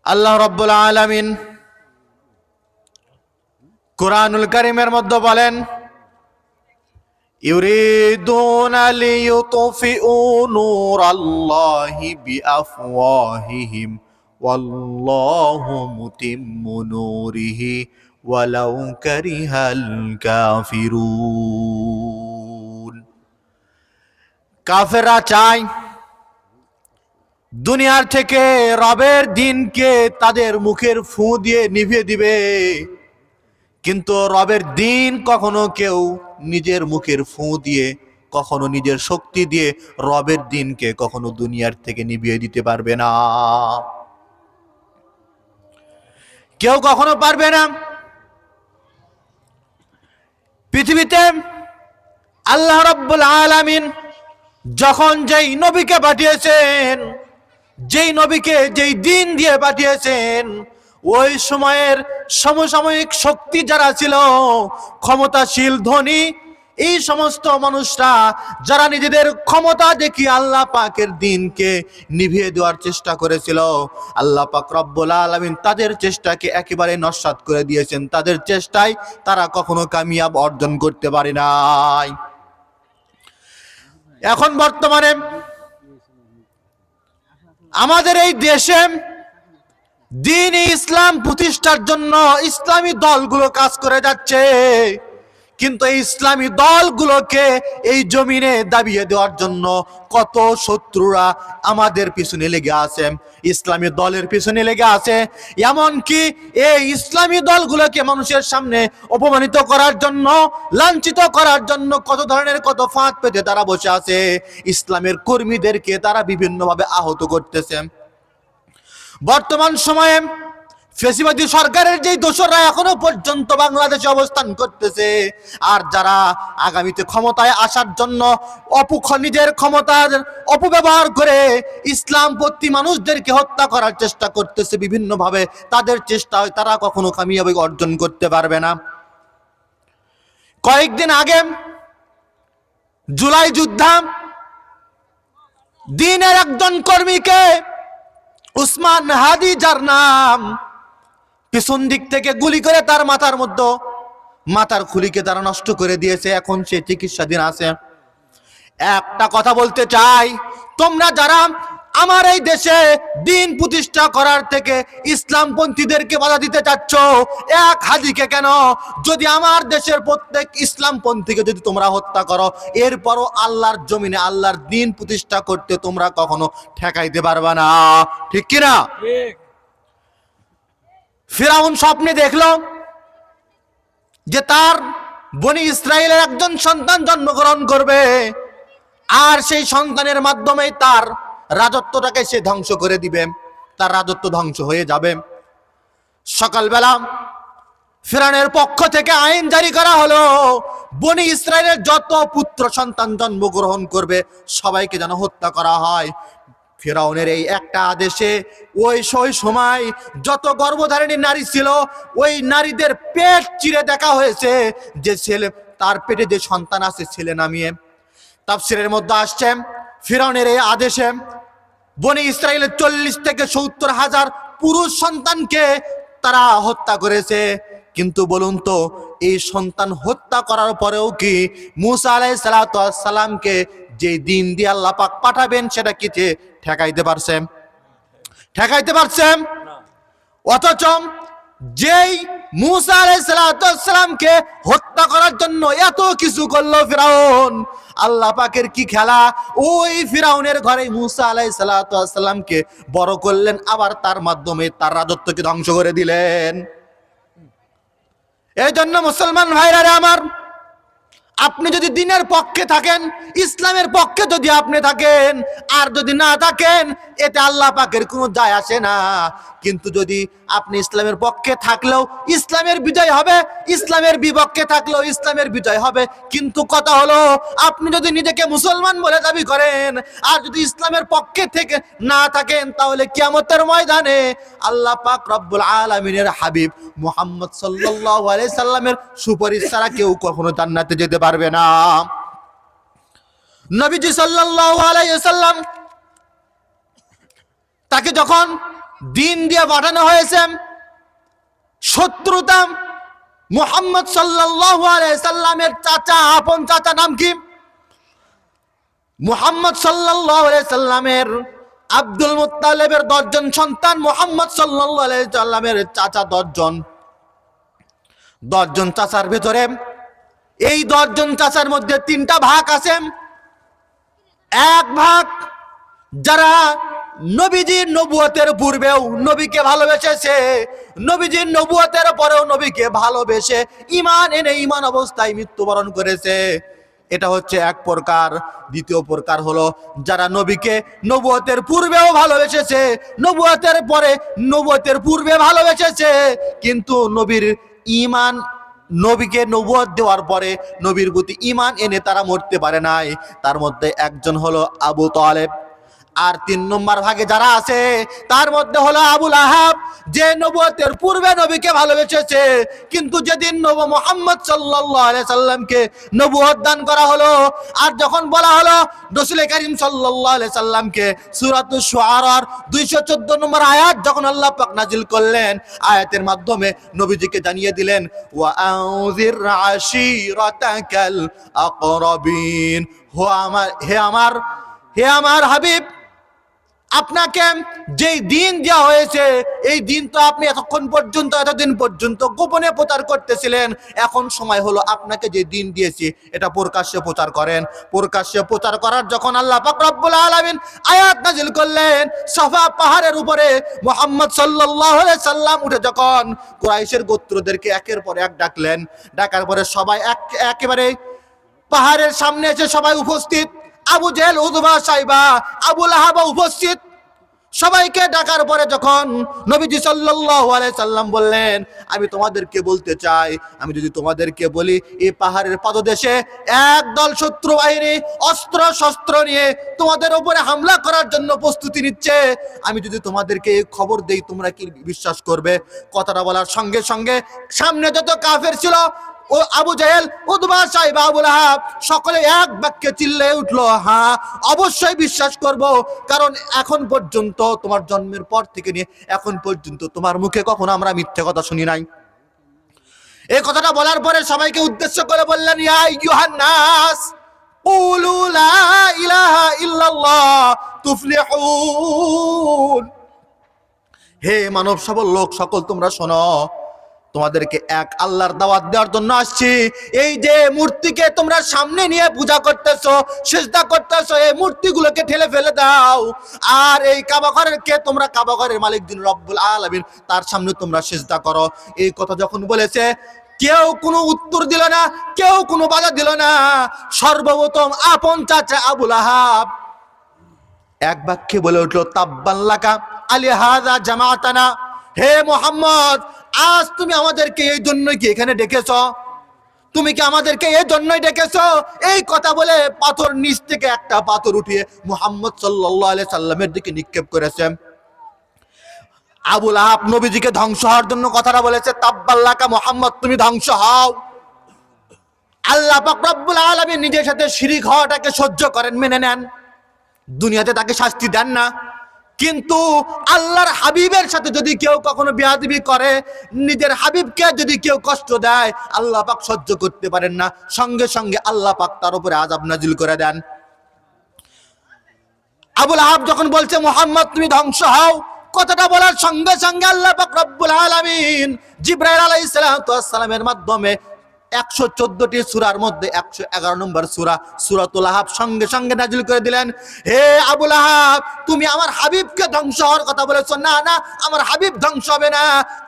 আল্লাহ রাব্বুল আলামিন কুরআনুল কারীমের মধ্যে বলেন, ইউরিদুনা লিইউতফিউ নূরাল্লাহি বিআফওয়াহিহিম ওয়াল্লাহু মুতিম্মু নূরিহি ওয়ালাউ কারিহাল কাফিরুন। কাফেররা চায় দুনিয়ার থেকে রবের দিনকে তাদের মুখের ফু দিয়ে নিভিয়ে দিবে, কিন্তু রবের দিন কখনো কেউ নিজের মুখের ফু দিয়ে, কখনো নিজের শক্তি দিয়ে রবের দিনকে কখনো দুনিয়ার থেকে নিভিয়ে দিতে পারবে না। কেউ কখনো পারবে না। পৃথিবীতে আল্লাহ রাব্বুল আলামিন যখন যেই নবীকে পাঠিয়েছেন, যেই নবীকে যেই দিন দিয়ে পাঠিয়েছেন, ওই সময়ের সমসাময়িক শক্তি যারা ছিল, ক্ষমতাশীল ধনী, এই সমস্ত মানুষরা যারা নিজেদের ক্ষমতা দেখিয়ে আল্লাহ পাকের দিনকে নিভিয়ে দেওয়ার চেষ্টা করেছিল, আল্লাহ পাক রব্বুল আলামিন তাদের চেষ্টাকে একেবারে নস্যাৎ করে দিয়েছেন। তাদের চেষ্টায় তারা কখনো কামিয়াব অর্জন করতে পারে নাই। এখন বর্তমানে আমাদের এই দেশে দ্বীন ইসলাম প্রতিষ্ঠার জন্য ইসলামী দলগুলো কাজ করে যাচ্ছে, কিন্তু এই ইসলামী দলগুলোকে এই জমিনে দাবিয়ে দেওয়ার জন্য কত শত্রুরা আমাদের পিছনে লেগে আছে, ইসলামী দলের পিছনে লেগে আছে। এমনকি এই ইসলামী দলগুলোকে মানুষের সামনে অপমানিত করার জন্য, লাঞ্ছিত করার জন্য কত ধরনের কত ফাঁদ পেতে তারা বসে আছে। ইসলামের কর্মীদেরকে তারা বিভিন্নভাবে আহত করতেছে। বর্তমান সময়ে ফ্যাসিবাদী সরকারের যেই দোসররা এখনো পর্যন্ত বাংলাদেশে অবস্থান করতেছে, আর যারা আগামীতে ক্ষমতায় আসার জন্য নিজের ক্ষমতার অপব্যবহার করে ইসলামপন্থী মানুষদেরকে হত্যা করার চেষ্টা করতেছে বিভিন্নভাবে, তাদের চেষ্টায় তারা কখনো কামিয়াবি অর্জন করতে পারবে না। কয়েকদিন আগে জুলাই যুদ্ধে দ্বীনের একজন কর্মীকে, উসমান হাদি যার নাম, পিছন দিক থেকে গুলি করে তার মাথার খুলিকে তারা নষ্ট করে দিয়েছে। এখন সে চিকিৎসাধীন আছে। একটা কথা বলতে চাই, তোমরা যারা আমার এই দেশে দ্বীন প্রতিষ্ঠা করার থেকে ইসলামপন্থীদেরকে বাধা দিতে চাচ্ছ, এক হাদিকে কেন, যদি আমার দেশের প্রত্যেক ইসলামপন্থীকে যদি তোমরা হত্যা করো, এরপরও আল্লাহর জমিনে আল্লাহর দ্বীন প্রতিষ্ঠা করতে তোমরা কখনো ঠেকাইতে পারবে না। ঠিক কিনা? ফিরাউন স্বপ্নে দেখলো যে তার বনি ইসরায়েলের একজন সন্তান জন্মগ্রহণ করবে, আর সেই সন্তানের মাধ্যমে তার রাজত্বটাকে সে ধ্বংস করে দিবে, তার রাজত্ব ধ্বংস হয়ে যাবে। সকালবেলা ফিরাউনের পক্ষ থেকে আইন জারি করা হলো, বনি ইসরায়েলের যত পুত্র সন্তান জন্মগ্রহণ করবে সবাইকে যেন হত্যা করা হয়। ফিরাউনের এই একটা আদেশে ওই সময় যত গর্ভধারিণী নারী ছিল, ওই নারীদের পেট চিরে দেখা হয়েছে, যে ছেলে তার পেটে যে সন্তান আছে ছেলে নামিয়ে। তাফসীরের মধ্যে আসছে, ফিরাউনের এই আদেশে বনি ইসরায়েলের 40 থেকে 70 হাজার পুরুষ সন্তানকে তারা হত্যা করেছে। কিন্তু বলুন তো, এই সন্তান হত্যা করার পরেও কি মুসা আলাইহিস সালামকে যে দিন দিয়ে আল্লাহ পাক পাঠাবেন সেটা কি ঠেকাইতে পারছে? ঠেকাইতে পারছে? অথচ যেই মুসা আলাইহিস সালামকে হত্যা করার জন্য এত কিছু করলো ফিরাউন, আল্লাহ পাকের কি খেলা, ওই ফিরাউনের ঘরে মুসা আলাইহিস সালামকে বড় করলেন, আবার তার মাধ্যমে তার রাজত্বকে ধ্বংস করে দিলেন। এই জন্য মুসলমান ভাইরা আমার, আপনি যদি দ্বীনের পক্ষে থাকেন, ইসলামের পক্ষে যদি আপনি থাকেন, আর যদি না থাকেন, এতে আল্লাহ পাকের কোনো যায় আসে না। কিন্তু যদি আপনি ইসলামের পক্ষে থাকলেও ইসলামের বিজয় হবে, ইসলামের বিপক্ষে থাকলেও ইসলামের বিজয় হবে। কিন্তু কথা হলো, আপনি যদি নিজেকে মুসলমান বলে দাবি করেন, আর যদি ইসলামের পক্ষে থেকে না থাকেন, তাহলে কিয়ামতের ময়দানে আল্লাহ পাক রব্বুল আলামিনের হাবিব মুহাম্মদ সাল্লাল্লাহু আলাইহি সাল্লামের সুপারিশ ছাড়া কেউ কখনো জান্নাতে যেতে পারবে না। নবীজি সাল্লাল্লাহু আলাইহি সাল্লাম তাকে যখন দিন দিয়ে পাঠানো হয়েছে। শত্রুতা মুহাম্মদ সাল্লাল্লাহু আলাইহি সাল্লামের চাচা, আপন চাচা নাম কি? মুহাম্মদ সাল্লাল্লাহু আলাইহি সাল্লামের আব্দুল মুত্তালিবের 10 জন সন্তান, মুহাম্মদ সাল্লাল্লাহু আলাইহি সাল্লামের চাচা 10 জন। 10 জন চাচার ভিতরে এই 10 জন চাচার মধ্যে 3টা ভাগ আছে। এক ভাগ যারা নবীজির নবুয়তের পূর্বেও নবীকে ভালোবেসেছে, নবীজির নবুয়তের পরেও নবীকে ভালোবেসে ঈমান এনে ঈমান অবস্থায় মৃত্যুবরণ করেছে, এটা হচ্ছে এক প্রকার। দ্বিতীয় প্রকার হলো যারা নবীকে নবুয়তের পূর্বেও ভালোবেসেছে, নবুয়তের পরে নবুয়তের পূর্বে ভালোবেসেছে, কিন্তু নবীর ঈমান, নবীকে নবুয়ত দেওয়ার পরে নবীর প্রতি ঈমান এনে তারা মরতে পারে নাই। তার মধ্যে একজন হলো আবু তালেব। আর 3 নম্বর ভাগে যারা আছে তার মধ্যে হলো আবু লাহাব, যে নবুয়তের পূর্বে নবীকে ভালোবেসেছে, কিন্তু যেদিন নবী মুহাম্মদ সাল্লাল্লাহু আলাইহি সাল্লামকে নবুয়ত দান করা হলো, আর যখন বলা হলো রাসূল করিম সাল্লাল্লাহু আলাইহি সাল্লামকে সূরাতুশ শুআরার 214 নম্বর আয়াত যখন আল্লাহ পাক নাজিল করলেন, আয়াতের মাধ্যমে নবীজিকে জানিয়ে দিলেন ওয়া আউযির আশীরাতাকাল আকরাবিন, হে আমার হাবিব, আপনাকে যেই দিন দেওয়া হয়েছে এই দিন তো আপনি এতদিন পর্যন্ত গোপনে প্রচার করতেছিলেন, এখন সময় হলো আপনাকে যে দিন দিয়েছি এটা প্রকাশ্যে প্রচার করেন। প্রকাশ্যে প্রচার করার যখন আল্লাহ পাক রব্বুল আলামিন আয়াত নাজিল করলেন, সাফা পাহাড়ের উপরে মুহাম্মদ সাল্লাল্লাহু আলাইহি সাল্লাম উঠে যখন কুরাইশের গোত্রদেরকে একের পর এক ডাকলেন, ডাকার পরে সবাই একেবারে পাহাড়ের সামনে এসে সবাই উপস্থিত। আবু জেহেল, উতবা, সাইবা, আবু লাহাব উপস্থিত। সবাইকে ডাকার পরে যখন নবীজি সাল্লাল্লাহু আলাইহি সাল্লাম বললেন, আমি তোমাদেরকে বলতে চাই, আমি যদি তোমাদেরকে বলি এই পাহাড়ের পাদদেশে একদল শত্রু বাহিনী অস্ত্র শস্ত্র নিয়ে তোমাদের উপরে হামলা করার জন্য প্রস্তুতি নিচ্ছে, আমি যদি তোমাদেরকে এই খবর দেই তোমরা কি বিশ্বাস করবে? কথাটা বলার সঙ্গে সঙ্গে সামনে যত কাফের ছিল, ও আবু জেহেল, উতবা, সাইবা, আবু লাহাব সকলে এক বাক্যে চিল্লে উঠলো, হ্যাঁ অবশ্যই বিশ্বাস করব, কারণ এখন পর্যন্ত তোমার জন্মের পর থেকে নিয়ে এখন পর্যন্ত তোমার মুখে কখনো আমরা মিথ্যে কথা শুনি নাই। এই কথাটা বলার পরে সবাইকে উদ্দেশ্য করে বললেন, ইয়া আইয়ুহান নাস কুলু লা ইলাহা ইল্লাল্লাহ তুফলিহুন, হে মানব সবল লোক সকল তোমরা শোনো, তোমাদেরকে এক আল্লাহর দাওয়াত দেওয়ার জন্য আসছি। এই যে মূর্তিকে তোমরা সামনে নিয়ে পূজা করতেছো, সিজদা করতেছো, এই মূর্তিগুলোকে ঠেলে ফেলে দাও, আর এই কাবা ঘরকে তোমরা কাবা ঘরের মালিক যিনি রব্বুল আলামিন তার সামনে তোমরা সিজদা করো। এই কথা যখন বলেছে কেউ কোনো উত্তর দিল না, কেউ কোনো বাধা দিল না। সর্বপ্রথম আপন চাচা আবু লাহাব এক বাক্যে বলে উঠলো, তাব্বান লাকা আলিহাযা জামাতানা, হে মুহাম্মদ, আজ তুমি আমাদেরকে এই জন্যই কি এখানে ডেকেছ? তুমি কি আমাদেরকে এই জন্যই ডেকেছ? এই কথা বলে পাথর নিচ থেকে একটা পাথর উঠিয়ে মুহাম্মদ সাল্লাল্লাহু আলাইহি সাল্লামের দিকে নিক্ষেপ করেছে। আবু লাহাব নবীজিকে ধ্বংস হওয়ার জন্য কথাটা বলেছে, তাব্বাল্লাকা মুহাম্মদ, তুমি ধ্বংস হও। আল্লাহ পাক রব্বুল আলামিন নিজের সাথে শিরিক হওয়াটাকে সহ্য করেন, মেনে নেন, দুনিয়াতে তাকে শাস্তি দেন না। কিন্তু আল্লাহর হাবিবের সাথে যদি কেউ কখনো বেয়াদবি করে, নিজের হাবিবকে যদি কেউ কষ্ট দেয়, আল্লাহ পাক সহ্য করতে পারেন না, সঙ্গে সঙ্গে আল্লাহ পাক তার উপরে আযাব নাজিল করে দেন। আবু লাহাব যখন বলছে মুহাম্মদ তুমি ধ্বংস হও, কথাটা বলার সঙ্গে সঙ্গে আল্লাহ পাক রব্বুল আলামিন জিবরাইল আলাইহিস সালামের মাধ্যমে 114টি সূরার মধ্যে 111 নম্বর সূরা সূরাতুল লাহাব সঙ্গে সঙ্গে নাজিল করে দিলেন, হে আবু লাহাব, তুমি আমার হাবিবকে ধ্বংস হওয়ার কথা বলেছো, না না আমার হাবিব ধ্বংস হবে না,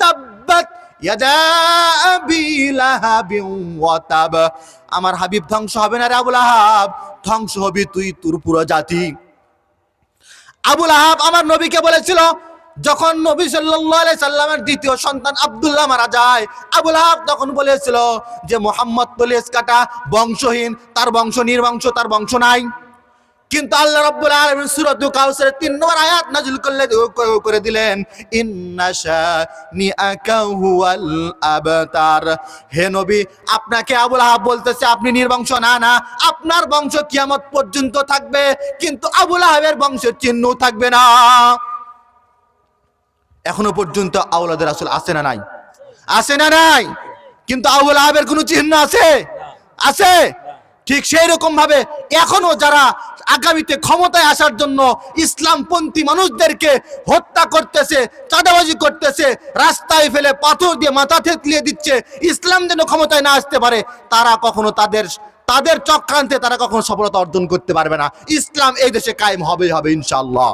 তাব্বাত ইয়াদা আবি লাহাবিন ওয়া তাব, আমার হাবিব ধ্বংস হবে না রে আবু লাহাব, ধ্বংস হবি তুই, তোর পুরো জাতি। আবু লাহাব আমার নবীকে বলেছিল, যখন নবী সাল্লাল্লাহু আলাইহি সাল্লামের দ্বিতীয় সন্তান আব্দুল্লাহ মারা যায়, আবু লাহাব তখন বলেছিল যে মুহাম্মদ তো লেজ কাটা, বংশহীন, তার বংশ নির্বংশ, তার বংশ নাই। কিন্তু আল্লাহ রাব্বুল আলামিন সূরাতুল কাউসারের 3 নম্বর আয়াত নাযিল করে দিলেন, ইন্না শানিআকা হুয়াল আবতার, হে নবী আপনাকে আবু লাহাব বলতেছে আপনি নির্বংশ, না না আপনার বংশ কিয়ামত পর্যন্ত থাকবে, কিন্তু আবু লাহাবের বংশের চিহ্ন থাকবে না। এখনো পর্যন্ত আওলাদের রাসূল আছে না নাই? আছে না নাই? কিন্তু আবু লাহাবের কোনো চিহ্ন আছে? আছে। ঠিক সেই রকম ভাবে এখনো যারা আগামীতে ক্ষমতায় আসার জন্য ইসলামপন্থী মানুষদেরকে হত্যা করতেছে, চাঁদাবাজি করতেছে, রাস্তায় ফেলে পাথর দিয়ে মাথা থেতলিয়ে দিচ্ছে, ইসলাম যেন ক্ষমতায় না আসতে পারে, তারা কখনো তাদের চক্রান্তে তারা কখনো সফলতা অর্জন করতে পারবে না। ইসলাম এই দেশে কায়েম হবে ইনশাআল্লাহ।